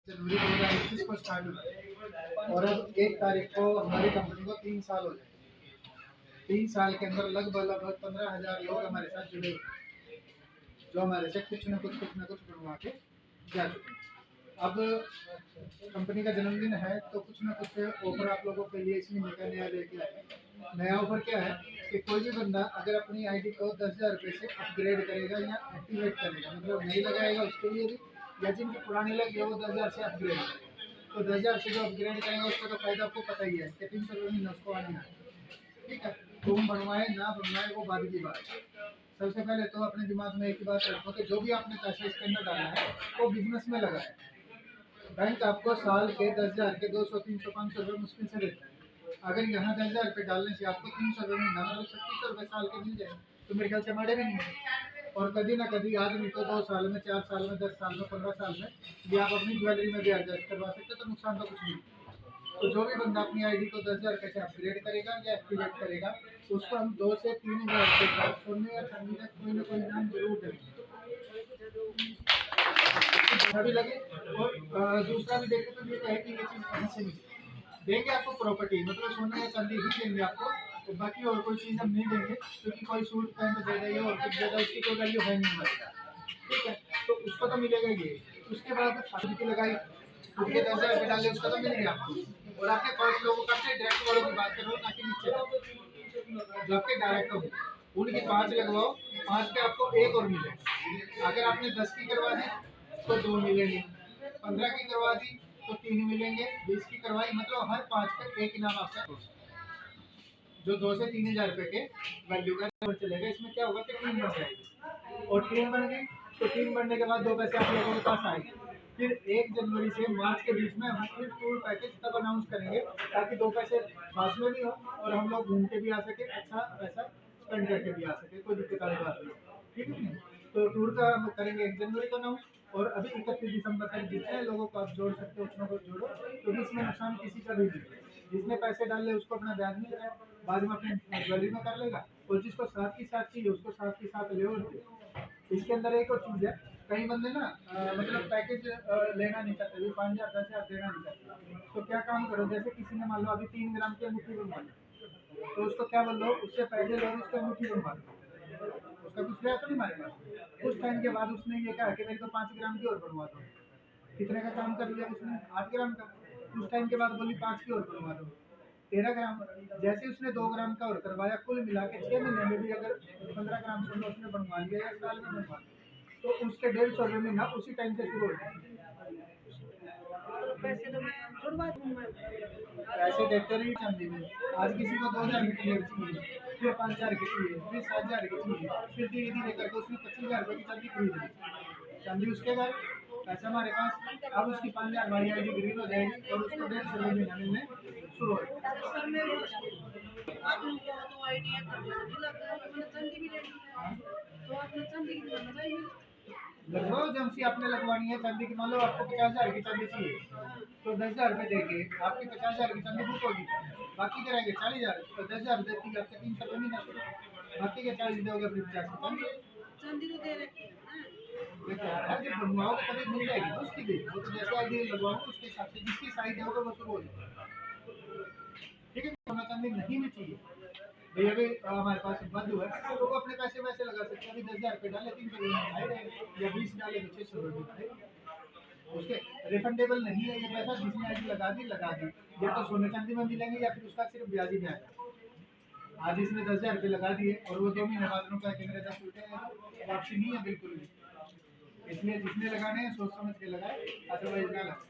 जनवरी 2021 को स्टार्ट हुआ और अब 1 तारीख को हमारी कंपनी को 3 साल हो जाए। 3 साल के अंदर लगभग 15,000 लोग हमारे साथ जुड़े हुए, जो हमारे से कुछ ना कुछ बनवा के जा चुके हैं। अब कंपनी का जन्मदिन है तो कुछ ना कुछ ऑफर आप लोगों के लिए इसमें नया लेके आए। नया ऑफर क्या है कि कोई भी बंदा अगर अपनी आईडी को 10,000 रुपये से अपग्रेड करेगा या एक्टिवेट करेगा, मतलब नहीं लगाएगा उसके लिए भी, या जिनकी पुरानी लगी है वो 10,000 से अपग्रेड करेगा, तो 10,000 से जो अपग्रेड करेगा उसका तो फायदा आपको पता ही है कि 300 रुपये महीना उसको आने है। ठीक है, तुम बनवाए ना बनवाए वो बाद की बात है। सबसे पहले तो अपने दिमाग में एक ही बात रखो कि जो भी आपने पैसा इसके अंदर डाला है वो बिजनेस में लगाए। बैंक आपको साल के 10,000 के 200 300 500 रुपये मुश्किल से देता है। अगर यहाँ 10,000 रुपये डालने से आपको 300 रुपये महीना मतलब 3600 रुपये साल के मिल जाए तो मेरे ख्याल से माड़े भी नहीं है। और कभी ना कभी आदमी तो 2 साल में 4 साल में 10 साल में 15 साल में भी आप अपनी ज्वेलरी में भी एडजस्ट करवा सकते हो, तो नुकसान तो कुछ नहीं। तो जो भी बंदा अपनी आईडी को 10,000 रुपये से अपग्रेड करेगा या एक्टिवेट करेगा उसको हम 2 से 3,000 रुपये का सोने या चांदी का कोई ना कोई इनाम जरूर देंगे, अच्छा भी लगे। और दूसरा भी देखें तो ये है कि ये चीज़ कहाँ से मिली देंगे आपको, प्रॉपर्टी मतलब सोना या चांदी ही देंगे आपको, तो बाकी और कोई चीज़ हम नहीं देंगे, क्योंकि कोई सूट पैंट दे देंगे और कुछ दे दें उसकी कोई वैल्यू है नहीं हमारे। ठीक है, तो उसको तो मिलेगा ये। उसके बाद शादी की लगाई उसके 10,000 रुपये डाले उसका तो मिलेगा आपको। और आपके 5 लोगों का अपने डायरेक्ट वालों की बात कर रहा हूँ, ताकि नीचे जो आपके डायरेक्ट हो उनकी 5 लगवाओ, 5 के आपको एक और मिले। अगर आपने 10 की करवा दी तो 2 मिलेंगे, 15 की करवा दी तो 3 मिलेंगे, 20 की करवाई मतलब हर 5 पे एक इनाम आपका, जो 2 से 3,000 रुपये के वैल्यू का नंबर चलेगा। इसमें क्या होगा कि टीम बन जाएगी, और टीम बन गई तो टीम बनने के बाद 2 पैसे आप लोगों के पास आएंगे। फिर 1 जनवरी से मार्च के बीच में हम फिर टूर पैकेज तब अनाउंस करेंगे, ताकि 2 पैसे पास में भी हो और हम लोग घूम के भी आ सके, अच्छा पैसा स्पेंड करके भी आ सके, कोई दिक्कत वाली बात नहीं। ठीक है, तो टूर का हम करेंगे 1 जनवरी को अनाउंस, और अभी 31 दिसंबर तक जितने लोगों को आप जोड़ सकते हो उतना को जोड़ो, क्योंकि इसमें नुकसान किसी का भी नहीं। जिसने पैसे डाल ले उसको अपना ब्याज नहीं लगाए, बाद में अपने ज्वेलरी में कर लेगा, और जिसको साथ ही साथ चाहिए उसको साथ ही साथ ले। और इसके अंदर एक और चीज़ है, कई बंदे ना मतलब पैकेज लेना नहीं चाहते, 5,000 10,000 देना नहीं चाहते, तो क्या काम करो, जैसे किसी ने मान लो अभी 3 ग्राम की अंगूठी बनवा ली, तो उसको क्या बोल लो, उससे पैसे लो उसकी अंगूठी बनवा लो, उसका कुछ रहा तो नहीं मारेगा। कुछ टाइम के बाद उसने ये कहा कि मेरे को 5 ग्राम की और बनवा दो, कितने का काम कर लिया उसने, 8 ग्राम का। कुछ टाइम के बाद बोली 5 की और बनवा दो, 13 ग्राम। जैसे उसने 2 ग्राम का और करवाया, कुल मिला के 6 महीने में भी अगर 15 ग्राम सोना उसने बनवा लिया या साल में बनवा लिया, तो उसके 150 रुपये महीना उसी टाइम से शुरू हो जाएगा। पैसे तो मैं जुड़वा दूंगा, पैसे देते रहिए चांदी में। आज किसी को 2,000 की प्लेट चाहिए, फिर 5,000 की चाहिए, फिर 7,000 की चाहिए, फिर धीरे धीरे करके उसने 25,000 रुपये की चांदी खरीद ली। चांदी उसके बाद पैसा हमारे पास, अब उसकी 5,000 वाली आईडी ग्रीन हो जाएगी और उसको 150 रुपये महीना मिलने शुरू हो जाएगी। लगवाओ जब से आपने लगवानी है चांदी की, मान लो आपको 50,000 की चांदी चाहिए, तो 10,000 रुपये देके आपकी 50,000 की चांदी बुक होगी, बाकी के रहेंगे 40,000, तो 10,000 देती है आपके 300 रुपये महीना शुरू, बाकी के 40 दोगे फिर 50 चांदी तो दे रखी है ना, जब बनवाओगे तभी मिल जाएगी ना उसकी भी, वो तो जैसे आईडी लगवाओगे उसके हिसाब से जिसकी साइज होगा वो शुरू हो जाएगा। ठीक है, सोना चांदी नहीं भी चाहिए भैया, अभी हमारे पास बंद हुआ है तो वो अपने पैसे वैसे लगा सकते हैं। अभी 10,000 रुपये डाले 300 रुपये आए रहेंगे, या 20 डाले तो 600 रुपये आए। उसके रिफंडेबल नहीं है ये पैसा, जिसने आईडी लगा दी, या तो सोने चांदी में मिलेंगे या फिर उसका सिर्फ ब्याज ही ब्याज। आज इसने 10,000 रुपये लगा दिए और वो 2 महीने बाद रुपये के मेरे 10 रुपये वापसी नहीं है बिल्कुल भी, इसलिए जिसने लगाने हैं सोच समझ के लगाए, अदरवाइज ना लगाए।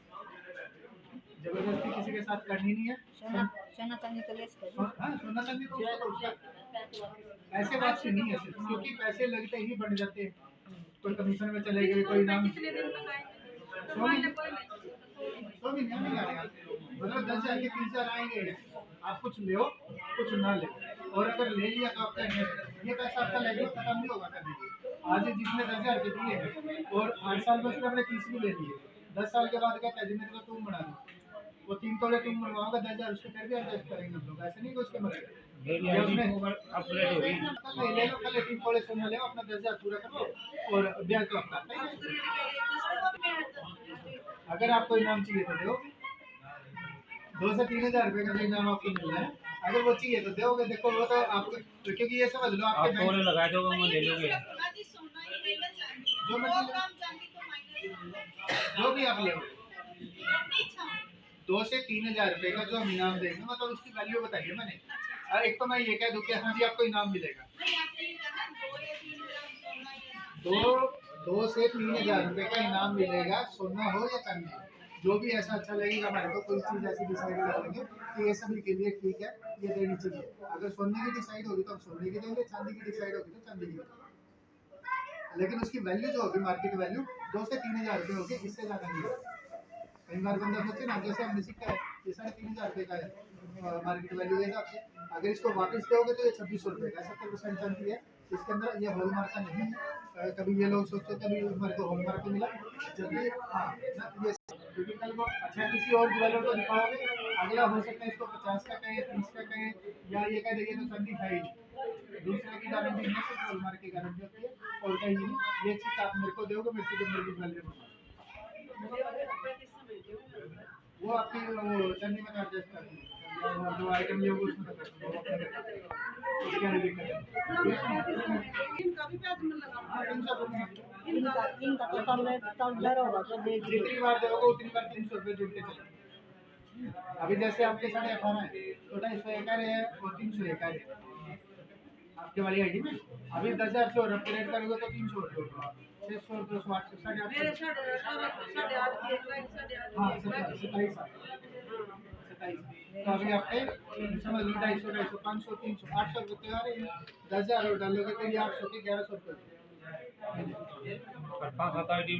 जबरदस्ती किसी के साथ करनी नहीं है। सोना चांदी तो लेस कर, हाँ सोना चांदी तो उसका ऐसे वापसी नहीं है, सिर्फ क्योंकि पैसे लगते ही बढ़ जाते हैं, कोई कमीशन में चले गए, कोई नाम 100 महीने नहीं आएगा, मतलब 10,000 के 30,000 आएंगे, आप कुछ ले कुछ ना ले, और अगर ले लिया तो आपका ये पैसा आपका लगेगा, खत्म नहीं होगा कभी। आज जिसने 10,000 के दिए और 8 साल में उसने अपने 30 भी ले लिए, 10 साल के बाद कहता है जी मेरे को तुम बना दो, वो 3 तोले तुम बनवाओगे 10,000 उसके फिर भी एडजस्ट करेंगे हम लोग, ऐसे नहीं कि उसके मरे अपग्रेड हो गई, ले लो कल 3 तोले सोना ले अपना 10,000 पूरा करो और ब्याज तो आपका अगर आपको इनाम चाहिए तो दो, 2 से 3 हजार रुपए का जो इनाम आपको मिल रहा है, अगर वो चाहिए तो दोगे। देखो वो तो आपको, क्योंकि ये समझ लो आपके आप बैंक तोले लगा दोगे मैं ले लोगे। जो मतलब जो भी आप ले 2 से 3 हजार रुपए का जो हम इनाम देंगे, मतलब उसकी वैल्यू बताइए मैंने। एक तो मैं ये कह दूं कि हाँ जी आपको इनाम मिलेगा, 2 से 3 हजार रुपए का इनाम मिलेगा, सोना हो या चांदी हो, जो भी ऐसा अच्छा लगेगा हमारे को, कोई चीज ऐसी डिसाइड कर लेंगे कि ये सभी के लिए ठीक है, ये देनी चाहिए। अगर सोने की डिसाइड होगी तो हम सोने की देंगे, चांदी की डिसाइड होगी तो चांदी की देंगे, लेकिन उसकी वैल्यू जो होगी मार्केट वैल्यू 2 से 3 हजार रुपए होगी, इससे ज्यादा नहीं होगी। कई बार बंदा सोचे ना, जैसे हमने सीखा है ये 3,500 रुपए का है मार्केट वैल्यू के हिसाब से, अगर इसको वापस दोगे तो ये 2600 रुपए का 70% चांदी है। इसके अंदर ये हॉलमार्क का नहीं है। कभी ये लोग सोचते कभी हमारे को हॉलमार्क मिला, जब भी हाँ ना ये, क्योंकि कल को अच्छा किसी और ज्वेलर को दिखाओगे, अगला हो सकता है इसको 50 का कहे, 30 का कहे, या ये कह देंगे तो चांदी है ही नहीं। दूसरे की गारंटी नहीं, सिर्फ हॉलमार्क की गारंटी होती है और कहीं नहीं। ये चीज आप मेरे को दोगे, मेरे से जो मेरी ज्वेलरी में वो आपकी वो चंदी में एडजस्ट कर दूँ, वो जो आइटम है वो उसमें कर दूँ, वो अपने कर दूँ। उसके लिए दिक्कत है। हाँ, 300 रुपये इनका तो तब डर होगा तो देखिए। जितनी बार दोगे उतनी बार 300 रुपये जुड़ते चले। अभी जैसे आपके 18.5 है तो 250 एक है और 300 एक है आपके वाली आईडी में। अभी 10,000 से और अपग्रेड करोगे तो 300 रुपये होगा, 600 रुपये, 800, 850। हाँ 27। तो अभी आपके समझ लो 250, 250, 500, 300, 800 रुपये आ रहे हैं। 10,000 और डालोगे तो ये 800 के 1100 रुपये। और 5 7 आईडी